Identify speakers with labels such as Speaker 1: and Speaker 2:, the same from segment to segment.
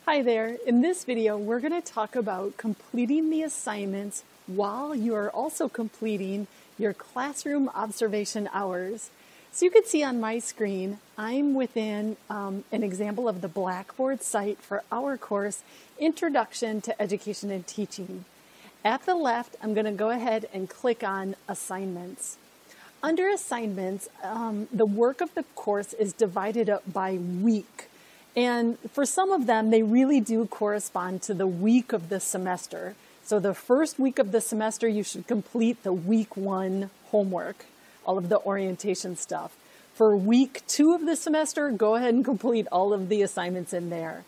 Speaker 1: Hi there. In this video, we're going to talk about completing the assignments while you are also completing your classroom observation hours. So you can see on my screen, I'm within an example of the Blackboard site for our course, Introduction to Education and Teaching. At the left, I'm going to go ahead and click on Assignments. Under Assignments, the work of the course is divided up by week. And for some of them, they really do correspond to the week of the semester. So the first week of the semester, you should complete the week 1 homework, all of the orientation stuff. For week 2 of the semester, go ahead and complete all of the assignments in there.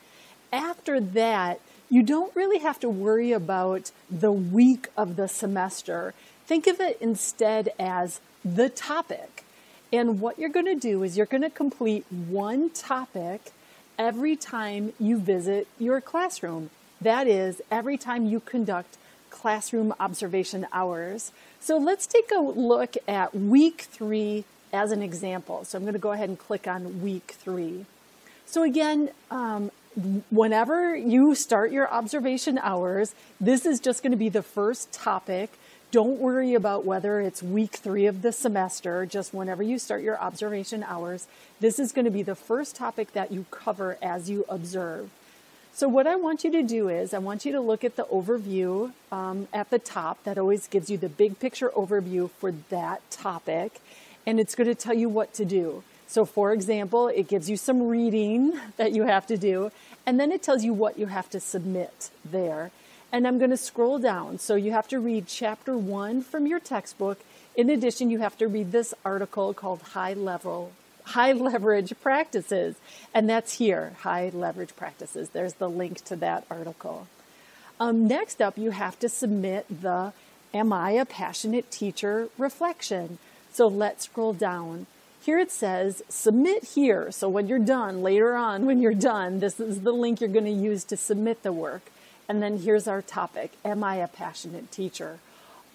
Speaker 1: After that, you don't really have to worry about the week of the semester. Think of it instead as the topic. And what you're going to do is you're going to complete one topic every time you visit your classroom. That is, every time you conduct classroom observation hours. So let's take a look at week 3 as an example. So I'm going to go ahead and click on week 3. So again, whenever you start your observation hours, this is just going to be the first topic. Don't worry about whether it's week 3 of the semester. Just whenever you start your observation hours, this is going to be the first topic that you cover as you observe. So what I want you to do is I want you to look at the overview at the top. That always gives you the big picture overview for that topic, and it's going to tell you what to do. So for example, it gives you some reading that you have to do, and then it tells you what you have to submit there. And I'm going to scroll down. So you have to read chapter 1 from your textbook. In addition, you have to read this article called High Leverage Practices. And that's here, High Leverage Practices. There's the link to that article. Next up, you have to submit the Am I a Passionate Teacher reflection. So let's scroll down. Here it says, submit here. So when you're done, later on when you're done, this is the link you're going to use to submit the work. And then here's our topic, Am I a Passionate Teacher?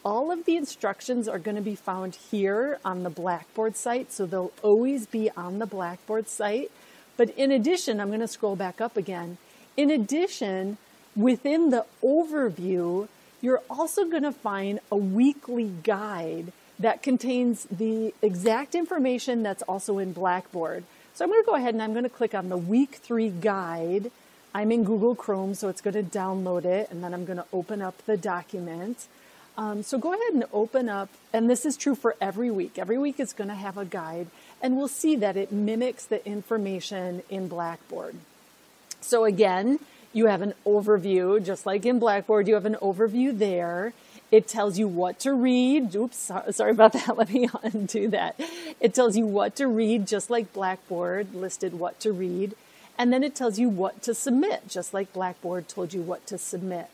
Speaker 1: All of the instructions are going to be found here on the Blackboard site, so they'll always be on the Blackboard site. But in addition, I'm going to scroll back up again. In addition, within the overview, you're also going to find a weekly guide that contains the exact information that's also in Blackboard. So I'm going to go ahead and I'm going to click on the week 3 guide. I'm in Google Chrome, so it's going to download it, and then I'm going to open up the document. So go ahead and open up, and this is true for every week. Every week is going to have a guide, and we'll see that it mimics the information in Blackboard. So again, you have an overview, just like in Blackboard, you have an overview there. It tells you what to read. Oops, sorry about that. Let me undo that. It tells you what to read, just like Blackboard listed what to read. And then it tells you what to submit, just like Blackboard told you what to submit.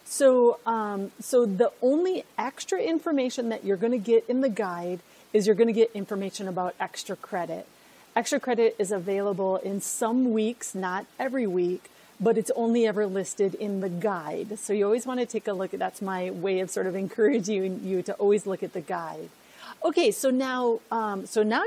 Speaker 1: So, the only extra information that you're going to get in the guide is you're going to get information about extra credit. Extra credit is available in some weeks, not every week, but it's only ever listed in the guide. So you always want to take a look at, that's my way of sort of encouraging you to always look at the guide. Okay, so now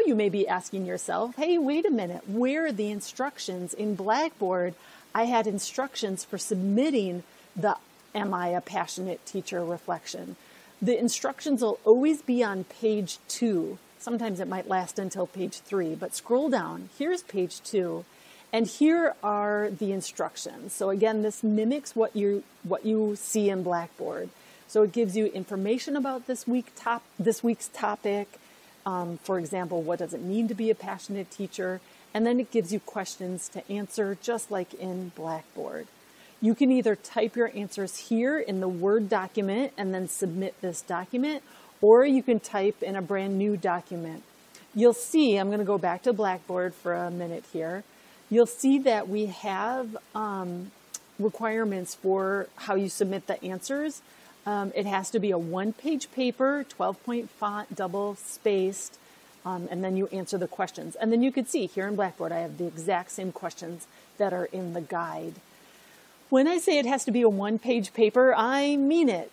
Speaker 1: you may be asking yourself, hey, wait a minute, where are the instructions? In Blackboard, I had instructions for submitting the Am I a Passionate Teacher reflection. The instructions will always be on page 2. Sometimes it might last until page 3, but scroll down. Here's page 2, and here are the instructions. So again, this mimics what you see in Blackboard. So it gives you information about this week's topic. For example, what does it mean to be a passionate teacher? And then it gives you questions to answer, just like in Blackboard. You can either type your answers here in the Word document and then submit this document, or you can type in a brand new document. You'll see, I'm going to go back to Blackboard for a minute here. You'll see that we have requirements for how you submit the answers. It has to be a 1-page paper, 12-point font, double-spaced, and then you answer the questions. And then you can see here in Blackboard, I have the exact same questions that are in the guide. When I say it has to be a 1-page paper, I mean it.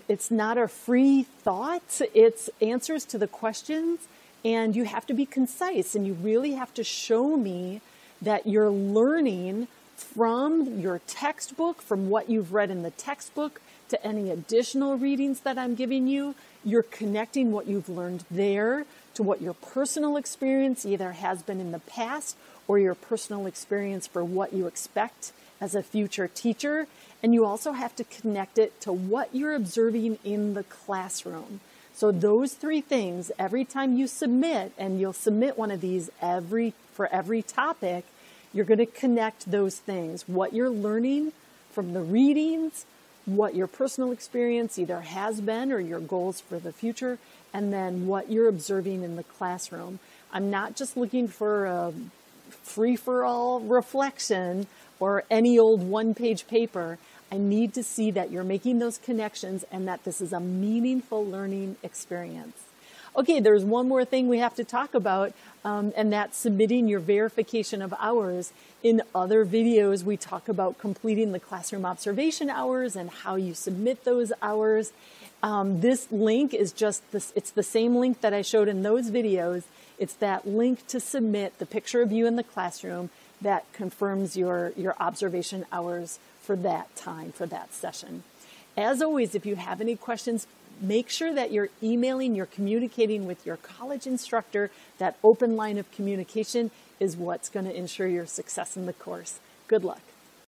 Speaker 1: It's not a free thought. It's answers to the questions, and you have to be concise, and you really have to show me that you're learning from your textbook, from what you've read in the textbook, to any additional readings that I'm giving you. You're connecting what you've learned there to what your personal experience either has been in the past or your personal experience for what you expect as a future teacher. And you also have to connect it to what you're observing in the classroom. So those three things, every time you submit, and you'll submit one of these for every topic, you're going to connect those things. What you're learning from the readings, what your personal experience either has been or your goals for the future, and then what you're observing in the classroom. I'm not just looking for a free-for-all reflection or any old one-page paper. I need to see that you're making those connections and that this is a meaningful learning experience. Okay, there's one more thing we have to talk about, and that's submitting your verification of hours. In other videos, we talk about completing the classroom observation hours and how you submit those hours. This link is it's the same link that I showed in those videos. It's that link to submit the picture of you in the classroom that confirms your observation hours for that time, for that session. As always, if you have any questions, make sure that you're emailing, you're communicating with your college instructor. That open line of communication is what's going to ensure your success in the course. Good luck.